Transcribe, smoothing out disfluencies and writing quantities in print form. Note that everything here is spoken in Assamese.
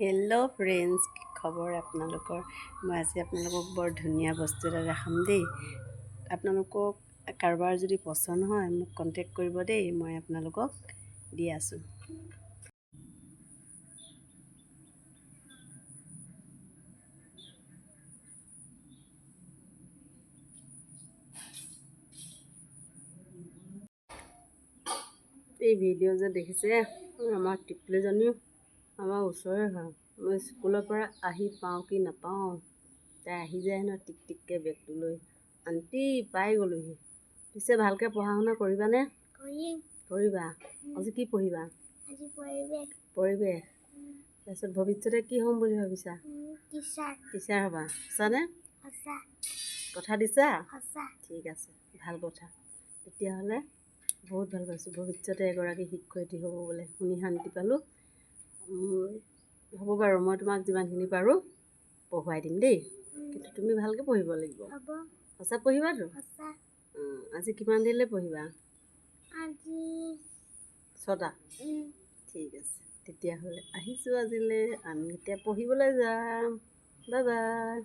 হেল্ল' ফ্ৰেণ্ডছ, কি খবৰ আপোনালোকৰ? মই আজি আপোনালোকক বৰ ধুনীয়া বস্তু এটা দেখাম দেই। আপোনালোকক কাৰোবাৰ যদি পচন্দ হয় মোক কণ্টেক্ট কৰিব দেই, মই আপোনালোকক দি আছোঁ। এই ভিডিঅ' যে দেখিছে, আমাৰ টিকলিজনীও আমাৰ ওচৰৰে হয়। মই স্কুলৰ পৰা আহি পাওঁ কি নাপাওঁ, তাই আহি যায় ন টিক টিককৈ বেগটো লৈ। আণ্টি পাই গ'লোহি। পিছে ভালকৈ পঢ়া শুনা কৰিবানে? কৰিবা। আজি কি পঢ়িবা? পৰিৱেশ। তাৰপিছত ভৱিষ্যতে কি হ'ম বুলি ভাবিছা? টিচাৰ হ'বা। সঁচানে? কথা দিছা? ঠিক আছে, ভাল কথা। তেতিয়াহ'লে বহুত ভাল পাইছোঁ, ভৱিষ্যতে এগৰাকী শিক্ষয়িত্ৰী হ'ব বোলে, শুনি শান্তি পালোঁ। হ'ব বাৰু, মই তোমাক যিমানখিনি পাৰোঁ পঢ়ুৱাই দিম দেই, কিন্তু তুমি ভালকৈ পঢ়িব লাগিব। সঁচা পঢ়িবাতো? আজি কিমান দেৰিলৈ পঢ়িবা? 6টা। ঠিক আছে, তেতিয়াহ'লে আহিছোঁ আজিলৈ। আমি এতিয়া পঢ়িবলৈ যাম। Bye bye.